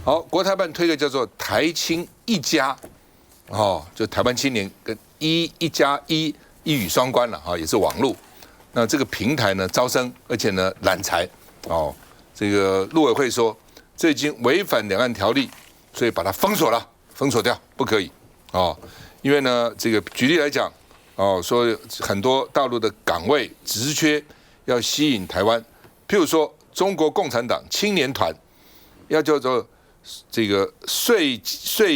好，國台辦推個叫做台青一家，哦，就台灣青年跟一加一語雙關了哈，也是網絡。那這個平台呢招生，而且呢攬才哦。這個陸委會說，這已經違反兩岸條例，所以把它封鎖了，封鎖掉，不可以哦。因為呢，這個舉例來講，哦，說很多大陸的崗位職缺要吸引台灣，譬如說中國共產黨青年團要叫做這個穗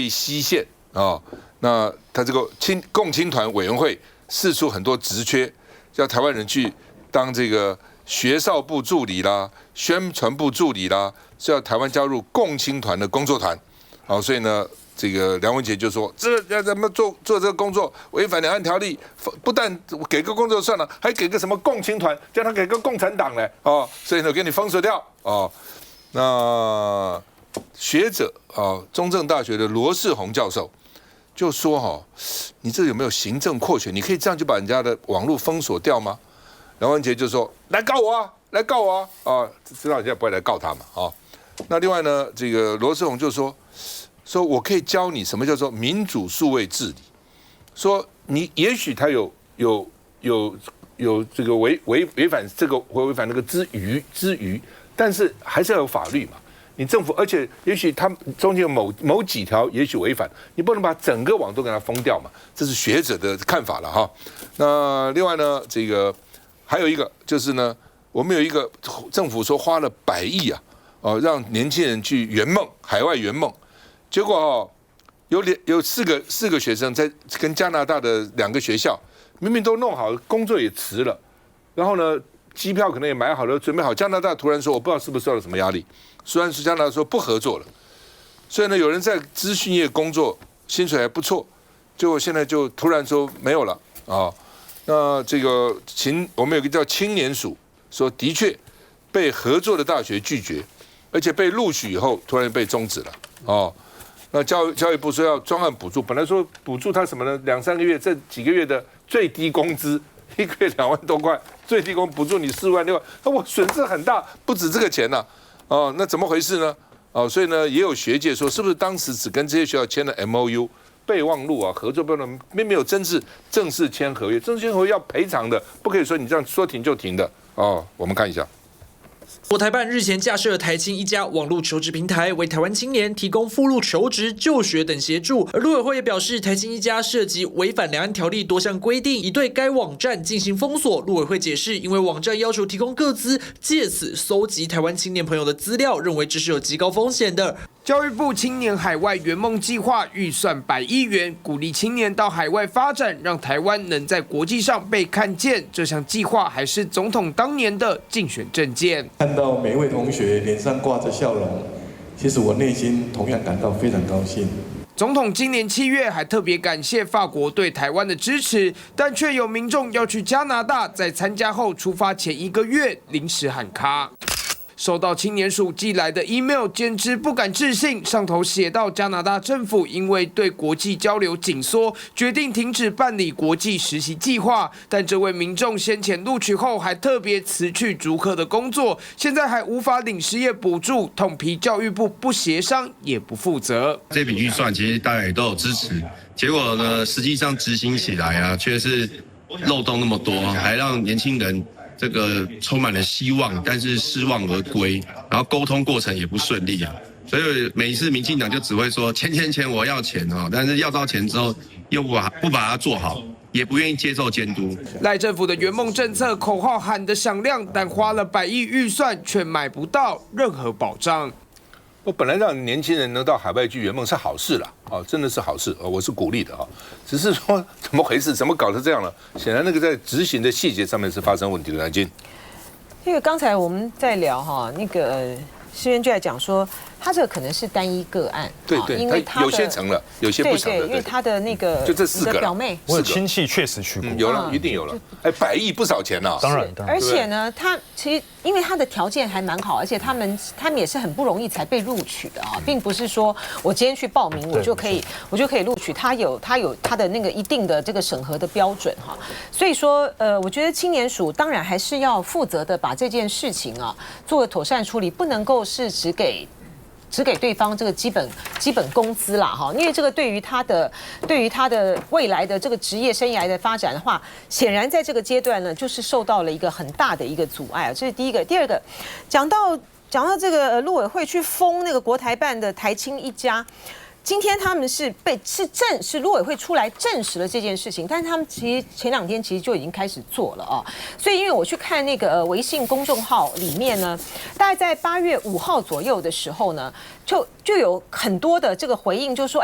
西線啊，那他這個共青團委員會釋出很多職缺，叫台灣人去當這個學少部助理啦、宣傳部助理啦，是要台灣加入共青團的工作團，好，所以呢，這個梁文傑就說，這要怎麼做這個工作違反兩岸條例，不但給個工作算了，還給個什麼共青團，叫他給個共產黨呢，哦，所以呢，給你封鎖掉哦。那學者啊，中正大學的羅世宏教授就說哈，你這有沒有行政擴權？你可以這樣就把人家的網絡封鎖掉嗎？梁文傑就說：“來告我啊，來告我啊！”啊，知道人家不會來告他嘛？啊，那另外呢，這個羅世宏就說我可以教你什麼叫做民主數位治理。說你也許他有這個違反這個違反那個之餘，但是還是要有法律嘛。你政府，而且也許他中間有某幾條也許違反，你不能把整個網都給它封掉嘛。這是學者的看法了哈。那另外呢，這個。還有一個就是呢，我們有一個政府說花了100億啊，讓年輕人去圓夢，海外圓夢，結果哦，有四個學生在跟加拿大的2個學校，明明都弄好，工作也辭了，然後呢，機票可能也買好了，準備好，加拿大突然說，我不知道是不是受到什麼壓力，雖然是加拿大說不合作了，所以呢，有人在資訊業工作，薪水還不錯，結果現在就突然說沒有了啊。那這個我們有個叫青年署，說的確被合作的大學拒絕，而且被錄取以後突然被終止了哦。那教育部說要專案補助，本來說補助他什麼呢？2、3個月這幾個月的最低工資，1個月2萬多塊，最低工補助你4萬6萬，那我損失很大，不止這個錢吶。哦，那怎麼回事呢？哦，所以呢，也有學界說，是不是當時只跟這些學校簽了 MOU？備忘錄啊，合作備忘錄並沒有正式簽合約，正式簽合約要賠償的，不可以說你這樣說停就停的哦。我們看一下，國台辦日前架設台青一家網絡求職平台，為台灣青年提供附錄求職、就學等協助。而陸委會也表示，台青一家涉及違反兩岸條例多項規定，已對該網站進行封鎖。陸委會解釋，因為網站要求提供個資，借此搜集台灣青年朋友的資料，認為這是有極高風險的。教育部青年海外圓夢計劃預算100億元，鼓勵青年到海外發展，讓台灣能在國際上被看見。這項計劃還是總統當年的競選政見。看到每一位同學臉上掛着笑容，其實我內心同樣感到非常高興。總統今年7月還特別感謝法國對台灣的支持，但卻有民眾要去加拿大，在參加後出發前1個月臨時喊卡。收到青年署寄來的 email， 簡直不敢置信。上頭寫到，加拿大政府因為對國際交流緊縮，決定停止辦理國際實習計劃。但這位民眾先前錄取後，還特別辭去竹科的工作，現在還無法領失業補助，痛批教育部不協商也不負責。這筆預算其實大家也都有支持，結果呢，實際上執行起來啊，卻是漏洞那麼多，還讓年輕人這個充滿了希望，但是失望而歸，然後溝通過程也不順利啊。所以每一次民進黨就只會說錢，我要錢啊，但是要到錢之後又不把它做好，也不願意接受監督。賴政府的圓夢政策口號喊得響亮，但花了100億預算卻買不到任何保障。我本來讓年輕人能到海外去圓夢是好事了，哦，真的是好事，我是鼓勵的啊。只是說怎麼回事，怎麼搞成這樣了？顯然那個在執行的細節上面是發生問題的。南京，因為剛才我們在聊哈，那個詩淵就在講說，他這個可能是單一個案，對，因為他有些成了，有些不成了，因为他的那个就这4个表妹，我的親戚確實去過，有了，一定有了。哎，100億不少錢吶，當然。而且呢，他其實因為他的條件還蠻好，而且他們也是很不容易才被錄取的啊，並不是說我今天去報名我就可以錄取，他有他的那個一定的這個審核的標準哈。所以說我覺得青年署當然還是要負責的把這件事情啊做個妥善處理，不能夠是只給只給對方這個基本工資啦哈，因為這個對於他的未來的這個職業生涯的發展的話，顯然在這個階段呢，就是受到了一個很大的一個阻礙。這是第一個。第二個，講到這個陸委會去封那個國台辦的台青一家。今天他們是陸委會出來證實了這件事情，但是他們其實前2天其實就已經開始做了啊。所以因為我去看那個微信公眾號裡面呢，大概在8月5號左右的時候呢，就有很多的這個回應，就說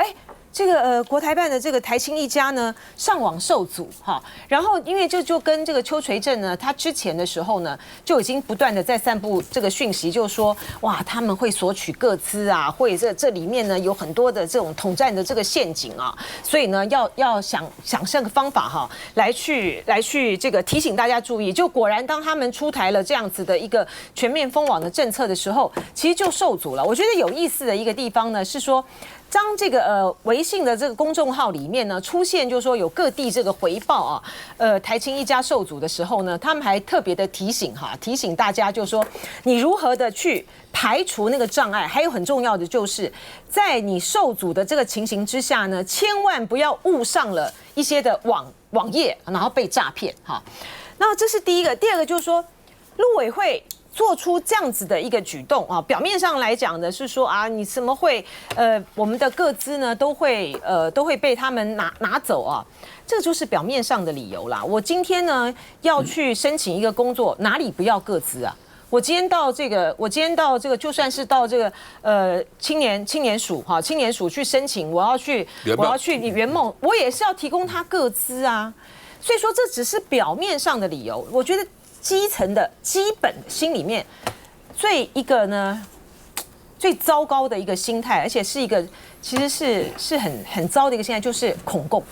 這個國台辦的這個台青一家呢上網受阻哈，然後因為就跟這個邱垂正呢，他之前的時候呢就已經不斷的在散布這個訊息，就是說哇他們會索取個資啊，或者這裡面呢有很多的這種統戰的這個陷阱啊，所以呢要想個方法哈，來去這個提醒大家注意。就果然當他們出台了這樣子的一個全面封網的政策的時候，其實就受阻了。我覺得有意思的一個地方呢是說，當這個微信的這個公眾號裡面呢出現，就是說有各地這個回報啊，台青一家受阻的時候呢，他們還特別的提醒大家，就是說你如何的去排除那個障礙，還有很重要的就是在你受阻的這個情形之下呢，千萬不要誤上了一些的網頁，然後被詐騙哈。那這是第一個，第二個就是說陸委會做出這樣子的一個舉動啊，表面上來講的是說啊，你怎麼會我們的個資呢都會被他們拿走啊，這就是表面上的理由啦。我今天呢要去申請一個工作，哪裡不要個資啊？我今天到這個，就算是到這個青年署去申請，我要去圓夢，我也是要提供他個資啊。所以說這只是表面上的理由，我覺得基層的基本心裡面最糟糕的一個心態，而且是一個其實是很糟的一個心態，就是恐共，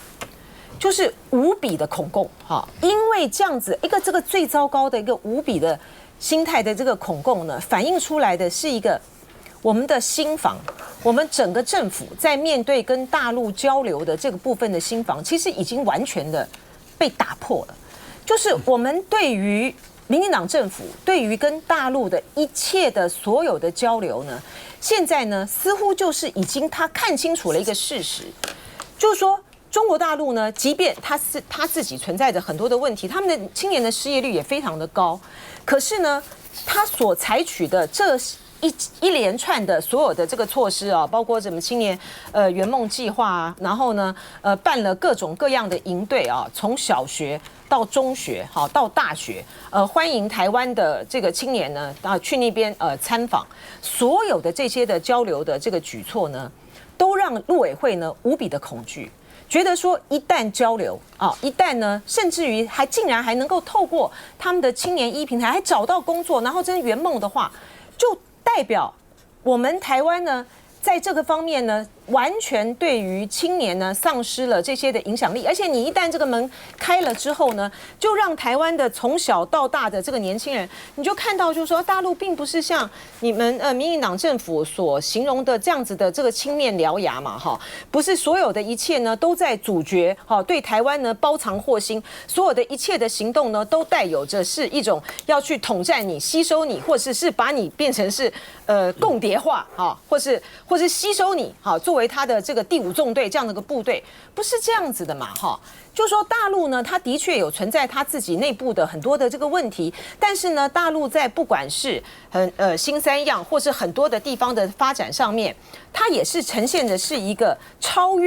就是無比的恐共哈。因為這樣子一個這個最糟糕的一個無比的心態的這個恐共呢，反映出來的是一個我們的心防，我們整個政府在面對跟大陸交流的這個部分的心防，其實已經完全的被打破了。就是我們對於民進黨政府對於跟大陸的一切的所有的交流呢，現在呢似乎就是已經他看清楚了一個事實，就是說中國大陸呢，即便他自己存在着很多的問題，他們的青年的失業率也非常的高，可是呢，他所採取的這一連串的所有的這個措施啊，包括什麼青年圓夢計劃啊，然後呢辦了各種各樣的營隊啊，從小學到中學好到大學，歡迎台灣的這個青年呢去那邊參訪，所有的這些的交流的這個舉措呢，都讓陸委會呢無比的恐懼，覺得說一旦交流啊，一旦呢甚至於竟然還能夠透過他們的青年平台還找到工作，然後真圓夢的話，就代表我們台灣呢，在這個方面呢，完全對於青年呢喪失了這些的影響力。而且你一旦這個門開了之後呢，就讓台灣的從小到大的這個年輕人，你就看到就是說，大陸並不是像你們民進黨政府所形容的這樣子的這個青面獠牙嘛，哈，不是所有的一切呢都在阻絕哈，對台灣呢包藏禍心，所有的一切的行動呢都帶有着是一種要去統戰你、吸收你，或者是把你變成是共諜化哈，或是吸收你哈，作為他的這個第5縱隊這樣的一個部隊，不是這樣子的嘛哈。就說大陸呢，它的確有存在它自己內部的很多的這個問題，但是呢，大陸在不管是新三樣或是很多的地方的發展上面，它也是呈現的是一個超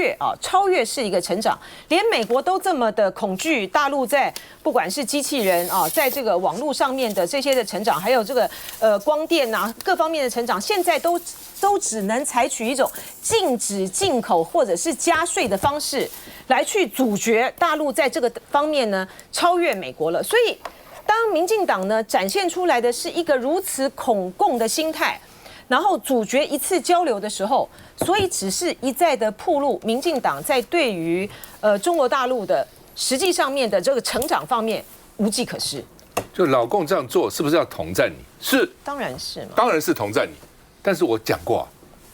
越是一個成長。連美國都這麼的恐懼大陸在不管是機器人啊，在這個網絡上面的這些的成長，還有這個光電啊各方面的成長，現在都只能採取一種禁止進口或者是加稅的方式來去阻絕大陸在這個方面呢超越美國了。所以當民進黨呢展現出來的是一個如此恐共的心態，然後阻絕一次交流的時候，所以只是一再的暴露民進黨在對於中國大陸的實際上面的這個成長方面無計可施。就老共這樣做是不是要統戰你？是，當然是嘛，當然是統戰你。但是我講過，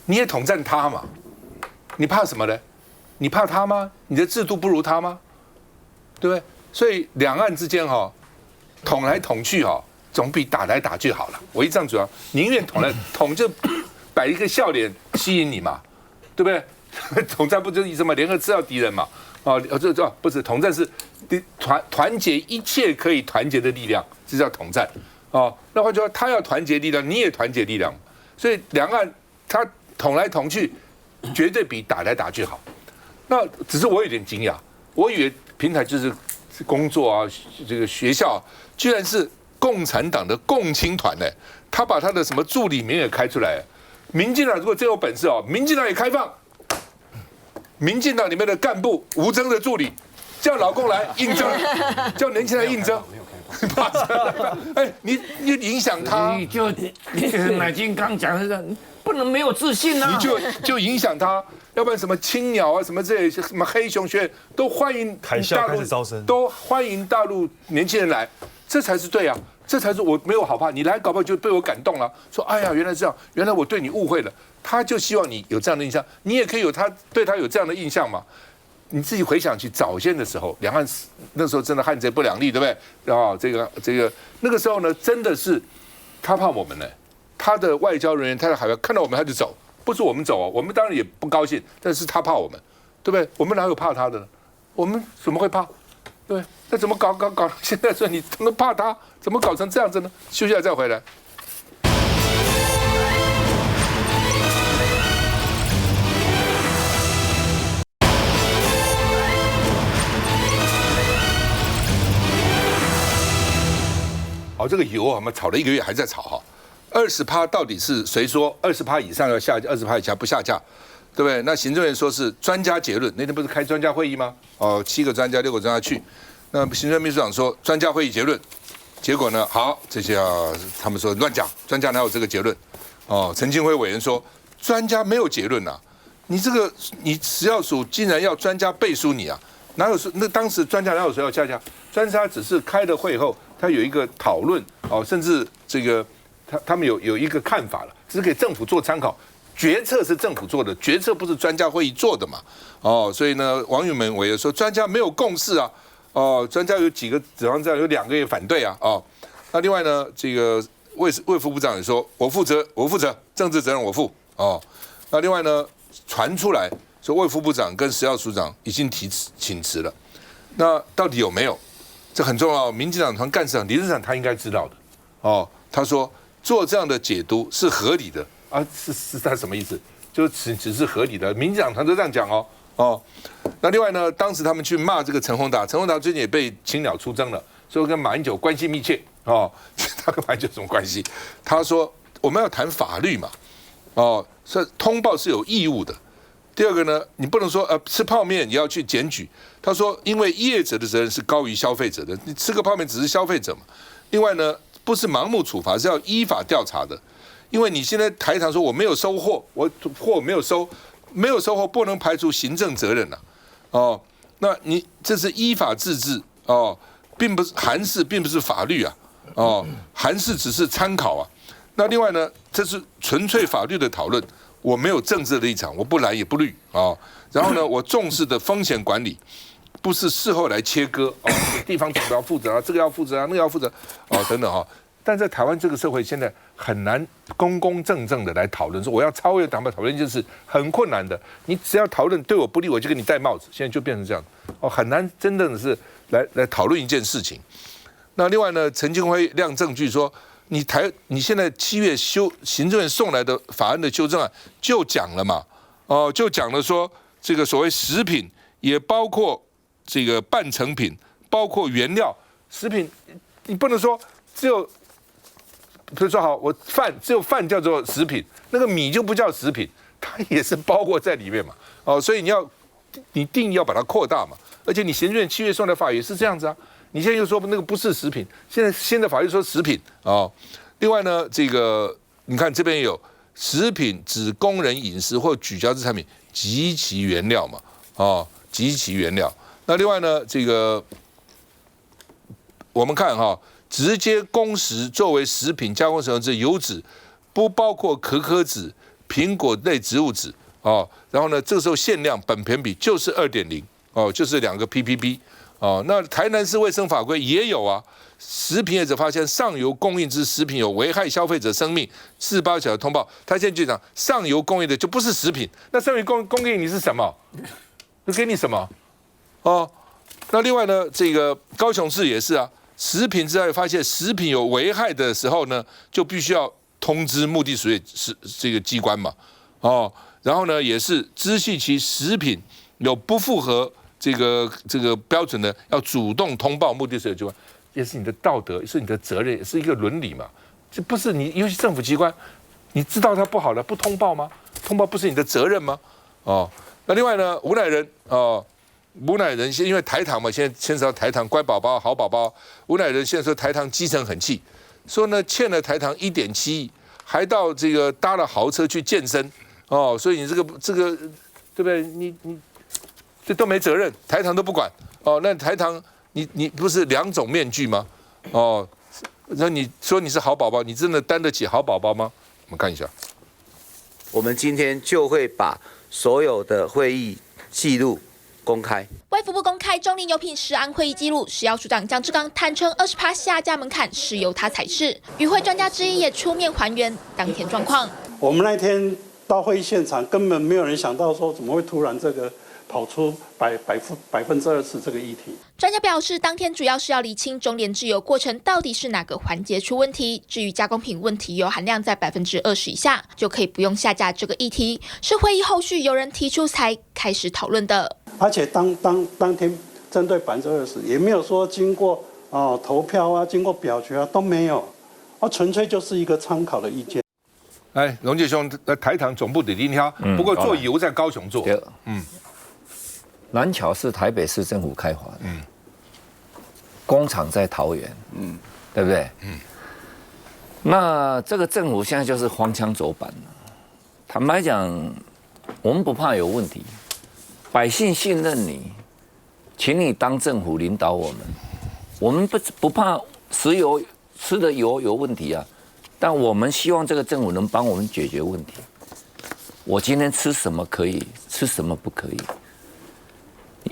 你也統戰他嘛，你怕什麼呢？你怕他嗎？你的制度不如他嗎？對不對？所以兩岸之間捅來捅去总比打來打去好了。我一直這樣主張，寧願捅就擺一個笑臉吸引你嘛，對不對？統戰不就是意思嗎？聯合制造敵人嘛。這不是統戰，是團結一切可以團結的力量，這叫統戰。那換句話說，他要團結力量，你也團結力量，所以兩岸他捅來捅去，絕對比打來打去好。那只是我有點驚訝，我以為平台就是工作啊，這個學校居然是共產黨的共青團呢，他把他的什麼助理名也開出來。民進黨如果真有本事民進黨也開放，民進黨裡面的幹部吳崢的助理叫老公來應徵，叫年輕人應徵。哎，你影響他，你乃金剛講的，不能沒有自信啊！你就影響他，要不然什麼青鳥啊，什麼這些什麼黑熊學院都歡迎海校開始招生，都歡迎大陸年輕人來，這才是對啊，這才是我沒有好怕。你來搞不好就被我感動了，說哎呀原來這樣，原來我對你誤會了。他就希望你有這樣的印象，你也可以有對他有這樣的印象嘛。你自己回想起早先的時候，兩岸那時候真的漢賊不兩立，對不对？這個那個時候呢，真的是他怕我們呢。他的外交人員他在海外看到我們他就走，不是我們走我們當然也不高興，但是他怕我們，對不对？我們哪有怕他的呢？我們怎麼會怕？對不對？那怎麼搞？現在說你怎麼怕他？怎麼搞成這樣子呢？休息一下再回來。这個油我們炒了1個月還在炒哈，20%到底是誰說20%以上要下架，20%以下不下架，對不對？那行政院說是專家結論，那天不是開專家會議嗎？7個專家6個專家去，那行政秘書長說專家會議結論，結果呢，好這些他們說亂講，專家哪有這個結論？陳清輝委員說專家沒有結論啊，你食藥署竟然要專家背書你啊？哪有說那當時專家哪有說要下架？專家只是開了會後。他有一個討論甚至這個他們有一個看法了，只是給政府做參考，決策是政府做的，決策不是專家會議做的嘛，所以呢，王玉門委員說專家沒有共識啊，專家有幾個指方這樣，有2個也反對啊，那另外呢，這個衛福部長也說我負責，政治責任我負，那另外呢，傳出來說衛福部長跟食藥署長已經請辭了，那到底有沒有？這很重要，民進黨團幹事長李日產他應該知道的，他說做這樣的解讀是合理的啊，是他什麼意思？就只是合理的，民進黨團都這樣講哦。那另外呢，當時他們去罵這個陳宏達最近也被青鳥出征了，說跟馬英九關係密切他跟馬英九有什麼關係？他說我們要談法律嘛，所以通報是有義務的。第二個呢，你不能說吃泡麵也要去檢舉。他說，因為業者的責任是高於消費者的，你吃個泡麵只是消費者嘛。另外呢，不是盲目處罰，是要依法調查的。因為你現在台糖說我沒有收貨，我貨沒有收貨不能排除行政責任吶。那你這是依法自治並不是函釋，並不是法律啊。函釋只是參考啊。那另外呢，這是純粹法律的討論。我沒有政治的立場，我不藍也不綠然後呢，我重視的風險管理，不是事後來切割地方政府要負責啊，這個要負責啊，那個要負責等等但在台灣這個社會，現在很難公公正正的來討論，說我要超越黨派討論一件事，很困難的。你只要討論對我不利，我就給你戴帽子。現在就變成這樣很難真正的是來討論一件事情。那另外呢，陳清輝亮證據說。你現在7月行政院送來的法案的修正案就講了嘛，就講了說這個所謂食品也包括這個半成品，包括原料。食品你不能說只有，比如說好，我只有飯叫做食品，那個米就不叫食品，它也是包括在裡面嘛。所以你定義要把它擴大嘛，而且你行政院7月送的法也是這樣子啊。你現在又說那個不是食品，現在新的法律說食品另外呢，這個你看這邊也有食品指工人飲食或咀嚼之產品及其原料嘛及其原料。那另外呢，這個我們看直接供食作為食品加工使用之油脂，不包括可可脂、蘋果類植物脂然後呢，這個時候限量苯醛比就是2.0就是2個 ppb 哦，那台南市衛生法規也有啊。食品業者發現上游供應之食品有危害消費者生命，48小時通報。他現在就講上游供應的就不是食品，那上游供應你是什麼？就給你什麼？哦，那另外呢，這個高雄市也是啊，食品之外發現食品有危害的時候呢，就必須要通知目的水是這個機關嘛。哦，然後呢，也是知悉其食品有不符合這個標準的，要主動通報目的水機關。也是你的道德，是你的責任，也是一個倫理嘛。這不是你，尤其政府機關，你知道它不好了，不通報嗎？通報不是你的責任嗎？哦，那另外呢，吳乃仁因為台糖嘛，現在牽扯到台糖乖寶寶、好寶寶。吳乃仁現在說台糖基層很氣，說呢欠了台糖1.7億，還到這個搭了豪車去健身哦，所以你這個對不對？你這都沒責任，台糖都不管哦，那台糖。你不是2種面具嗎？哦，那你說你是好寶寶，你真的擔得起好寶寶嗎？我們看一下，我們今天就會把所有的會議記錄公開。衛福部公開中林油品食安會議記錄，食藥署長江志剛坦承20%下架門檻是由他採試。與會專家之一也出面還原當天狀況。我們那天到會議現場，根本沒有人想到說怎麼會突然這個。跑出20%這個議題。專家表示，當天主要是要釐清中聯製油過程到底是哪個環節出問題。至於加工品問題油含量在20%以下，就可以不用下架這個議題。是會議後續有人提出才開始討論的。而且當天針對20%也沒有說經過投票啊，經過表決啊都沒有，純粹就是一個參考的意見。哎，榮杰兄，台糖總部的林挑，不過做油在高雄做。南橋是台北市政府開發的，工廠在桃園，對不對？那這個政府現在就是荒腔走板了。坦白講，我們不怕有問題，百姓信任你，請你當政府領導我們不怕石油吃的油有問題啊，但我們希望這個政府能幫我們解決問題。我今天吃什麼可以，吃什麼不可以？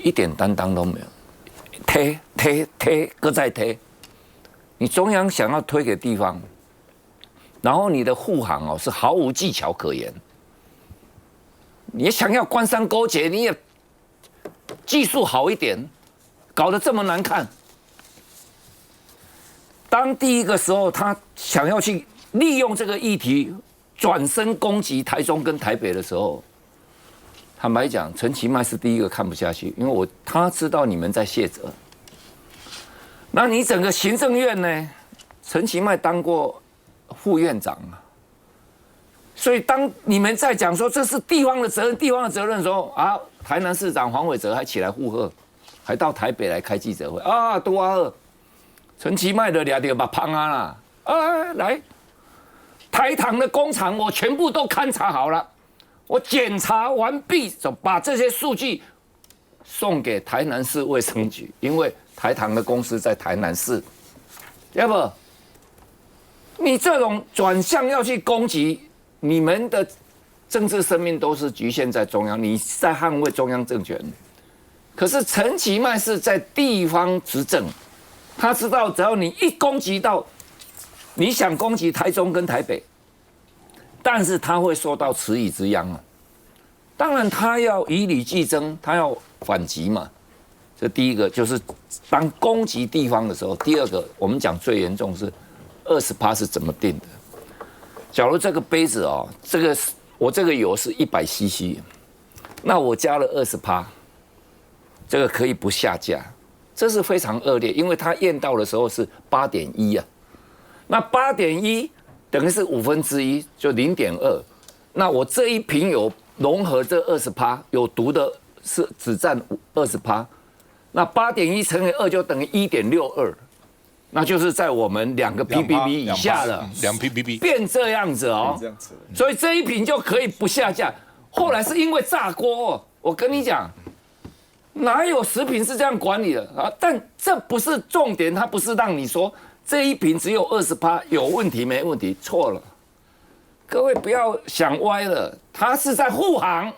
一點擔當都沒有，推，各再推。你中央想要推給地方，然後你的護航是毫無技巧可言。你想要官商勾結，你也技術好一點，搞得這麼難看。當第一個時候，他想要去利用這個議題轉身攻擊台中跟台北的時候。坦白講，陳其邁是第一個看不下去，因為他知道你們在卸責。那你整個行政院呢？陳其邁當過副院長啊，所以當你們在講說這是地方的責任的時候啊，台南市長黃偉哲還起來附和，還到台北來開記者會啊，多啊，陳其邁的倆點把胖啊啦，來，台糖的工廠我全部都勘察好了。我檢查完畢，就把這些數據送給台南市衛生局，因為台糖的公司在台南市。要不，你這種轉向要去攻擊你們的政治生命，都是局限在中央，你在捍衛中央政權。可是陳其邁是在地方執政，他知道只要你一攻擊到，你想攻擊台中跟台北。但是他會受到池魚之殃啊！當然，他要以理據爭，他要反擊嘛。這第一個就是當攻擊地方的時候。第二個，我們講最嚴重是20%是怎麼定的？假如這個杯子我這個油是100cc，那我加了20%，這個可以不下架，這是非常惡劣，因為他驗到的時候是8.1啊，那8.1。等於是1/5，就0.2。那我這一瓶油融合這20%，有毒的是只佔20%。那8.1乘以2就等於1.62，那就是在我們2個 ppb 以下了。2 ppb 變這樣子哦，所以這一瓶就可以不下架。後來是因為炸鍋，我跟你講，哪有食品是這樣管理的啊？但這不是重點，它不是讓你說。這一瓶只有20%，有問題沒問題？錯了，各位不要想歪了，他是在護航。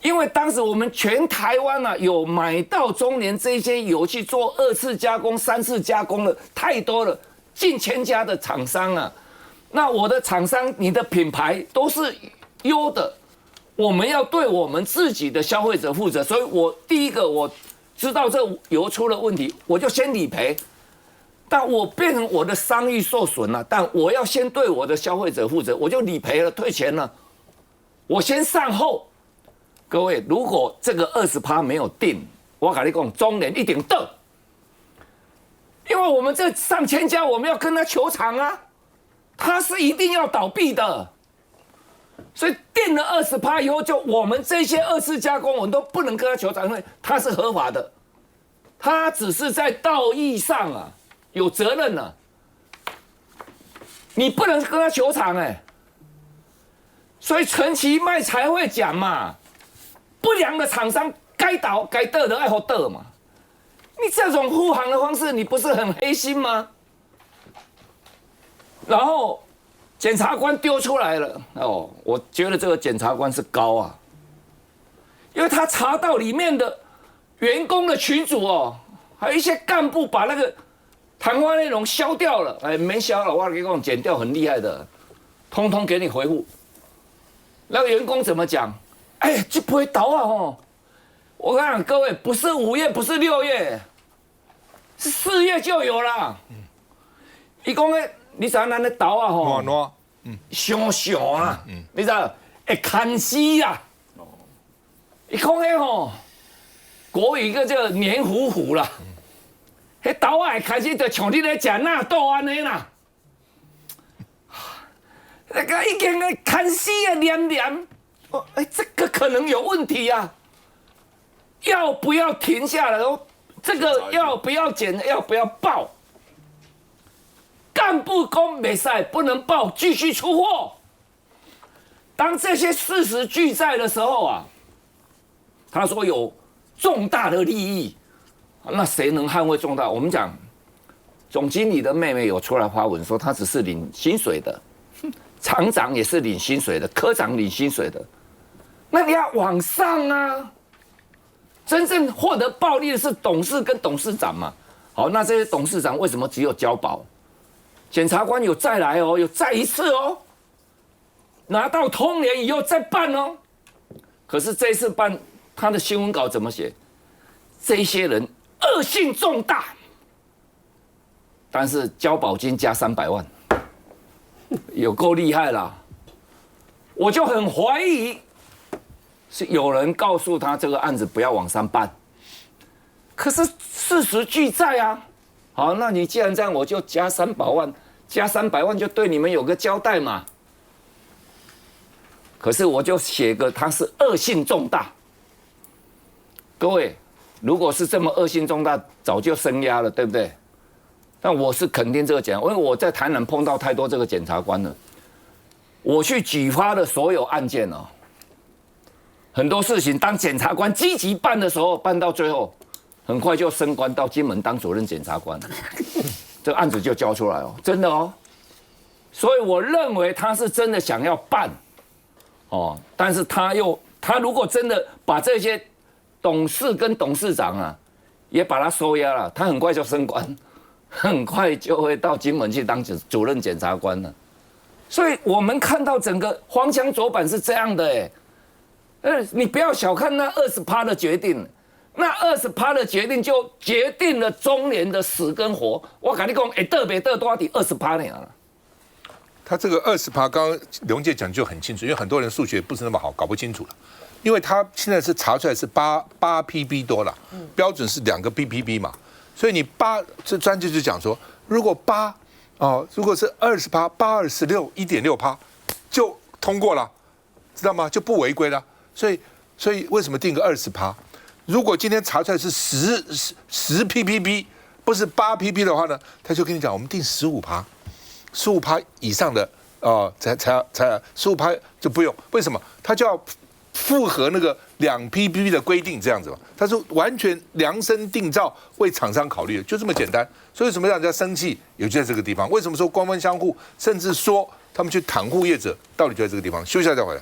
因為當時我們全台灣啊有買到中聯這些油去做2次加工、3次加工的太多了，近1000家的廠商啊。那我的廠商，你的品牌都是優的，我們要對我們自己的消費者負責。所以我第一個我知道這油出了問題，我就先理賠。但我變成我的商譽受損了，但我要先對我的消費者負責，我就理賠了，退錢了，我先善後。各位，如果這個20%沒有定，我跟你講，中聯一定得，因為我們這上千家，我們要跟他求償啊，他是一定要倒閉的，所以定了20%以後，就我們這些2次加工，我們都不能跟他求償，因為他是合法的，他只是在道義上啊有責任了，你不能跟他求償哎，所以陳其邁才會講嘛。不良的廠商該倒該得的愛好得嘛，你這種護航的方式，你不是很黑心嗎？然後檢察官丟出來了哦，我覺得這個檢察官是高啊，因為他查到裡面的員工的群組哦，還有一些幹部把那個談話內容消掉了，哎，沒消了，我跟你講，剪掉很厲害的，通通給你回復。那個員工怎麼講？哎，這不會倒啊！吼，我跟你講各位，不是5月，不是6月，是4月就有了。伊講誒，你知道咱的倒啊？吼，上上啊，你知道會看死啊！伊講誒吼，國語一個叫黏糊糊啦，迄倒啊會開始就像你咧食納豆安尼啦，那個已經誒看死誒黏黏。哎，這個可能有問題啊！要不要停下來？這個要不要檢？要不要報？幹部說沒賽，不能報，繼續出貨。當這些事實俱在的時候啊，他說有重大的利益，那誰能捍衛重大？我們講，總經理的妹妹有出來發文說，他只是領薪水的，廠長也是領薪水的，科長領薪水的。那你要往上啊！真正獲得暴利的是董事跟董事長嘛。好，那這些董事長為什麼只有交保？檢察官有再來哦，有再一次哦，拿到通聯以後再辦哦。可是這一次辦，他的新聞稿怎麼寫？這些人惡性重大，但是交保金加300萬，有夠厲害啦！我就很懷疑。是有人告訴他這個案子不要往上辦，可是事實俱在啊。好，那你既然這樣，我就加300萬，加300萬就對你們有個交代嘛。可是我就寫個他是惡性重大。各位，如果是這麼惡性重大，早就聲押了，對不對？但我是肯定這個檢察官，因為我在台南碰到太多這個檢察官了。我去舉發的所有案件哦。很多事情，當檢察官積極辦的時候，辦到最後，很快就升官到金門當主任檢察官，這個案子就交出來哦，真的哦。所以我認為他是真的想要辦，哦，但是他如果真的把這些董事跟董事長啊，也把他收押了，他很快就升官，很快就會到金門去當主任檢察官了。所以我們看到整個黃牆左版是這樣的哎。你不要小看那20%的決定，那20%的決定就決定了中聯的死跟活。我跟你講，得別得多少20%呢？他這個20%，剛剛龍介講就很清楚，因為很多人數學不是那麼好，搞不清楚了。因為他現在是查出來是8 pp 多了，標準是2個 ppb 嘛，所以你這專家就講說，如果如果是20%，826.6%就通過了，知道嗎？就不違規了。所以為什麼定個20%？如果今天查出來是10 ppb， 不是8 pp 的話呢，他就跟你講，我們定15%，15% 以上的才15%就不用。為什麼？他就要符合那個2 ppb 的規定，這樣子嘛。他說完全量身定造，為廠商考慮的，就這麼簡單。所以為什麼讓人家生氣？也就在這個地方。為什麼說官官相護，甚至說他們去袒護業者，道理就在這個地方。休息一下再回來。